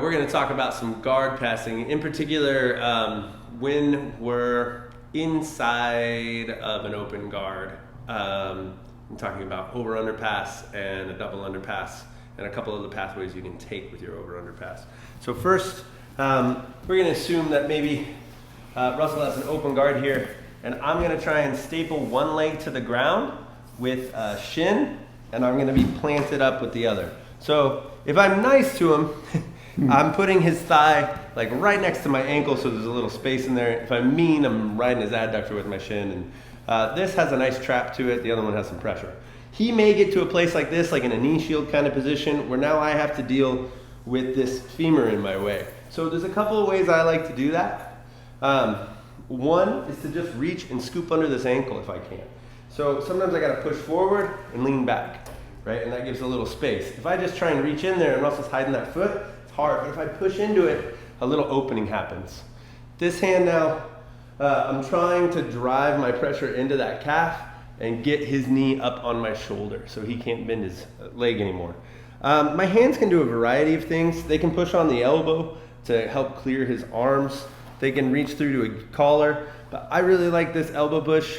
we're going to talk about some guard passing, in particular when we're inside of an open guard. I'm talking about over-under pass and a double under pass and a couple of the pathways you can take with your over-under pass. So first, we're going to assume that maybe Russell has an open guard here, and I'm going to try and staple one leg to the ground with a shin, and I'm going to be planted up with the other. So if I'm nice to him, I'm putting his thigh like right next to my ankle, so there's a little space in there. If I'm mean, I'm riding his adductor with my shin, and this has a nice trap to it. The other one has some pressure. He may get to a place like this, like in a knee shield kind of position, where now I have to deal with this femur in my way. So there's a couple of ways I like to do that. One is to just reach and scoop under this ankle if I can. So sometimes I got to push forward and lean back, right? And that gives a little space. If I just try and reach in there and Russell's hiding that foot, hard, but if I push into it, a little opening happens. This hand now, I'm trying to drive my pressure into that calf and get his knee up on my shoulder so he can't bend his leg anymore. My hands can do a variety of things. They can push on the elbow to help clear his arms. They can reach through to a collar, but I really like this elbow push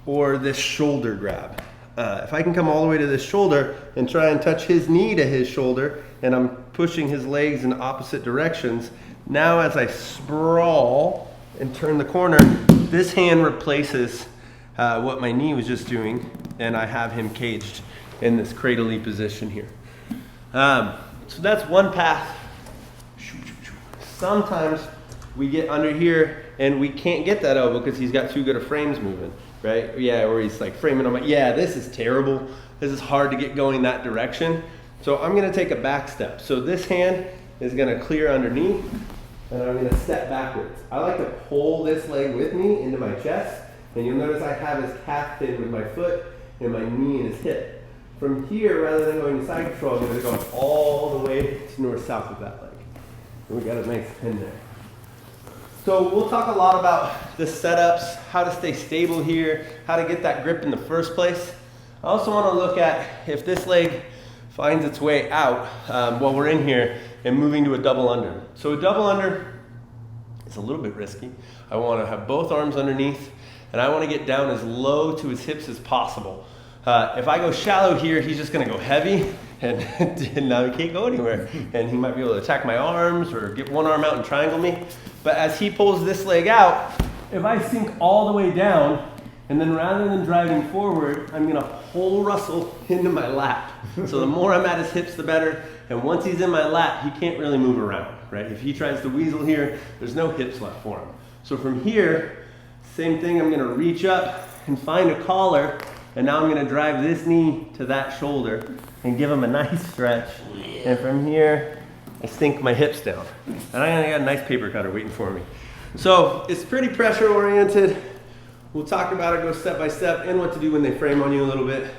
or this shoulder grab. If I can come all the way to this shoulder and try and touch his knee to his shoulder, and I'm pushing his legs in opposite directions, now as I sprawl and turn the corner, this hand replaces what my knee was just doing, and I have him caged in this cradle-y position here. So that's one path. Sometimes we get under here and we can't get that elbow because he's got too good of frames moving. Right? Yeah, or he's like framing on my, yeah, this is terrible. This is hard to get going that direction. So I'm gonna take a back step. So this hand is gonna clear underneath, and I'm gonna step backwards. I like to pull this leg with me into my chest, and you'll notice I have his calf pinned with my foot and my knee and his hip. From here, rather than going to side control, I'm gonna go all the way to north-south with that leg. And we got a nice pin there. So we'll talk a lot about the setups, how to stay stable here, how to get that grip in the first place. I also want to look at if this leg finds its way out while we're in here and moving to a double under. So a double under is a little bit risky. I want to have both arms underneath, and I want to get down as low to his hips as possible. If I go shallow here, he's just going to go heavy, and now he can't go anywhere. And he might be able to attack my arms or get one arm out and triangle me. But as he pulls this leg out, if I sink all the way down, and then rather than driving forward, I'm going to pull Russell into my lap. So the more I'm at his hips, the better. And once he's in my lap, he can't really move around, right? If he tries to weasel here, there's no hips left for him. So from here, same thing, I'm going to reach up and find a collar. And now I'm going to drive this knee to that shoulder and give him a nice stretch. And from here, I sink my hips down. And I got a nice paper cutter waiting for me. So it's pretty pressure oriented. We'll talk about it, go step by step, and what to do when they frame on you a little bit.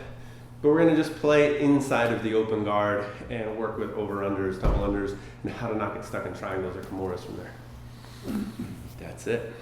But we're going to just play inside of the open guard and work with over-unders, double-unders, and how to not get stuck in triangles or kimuras from there. That's it.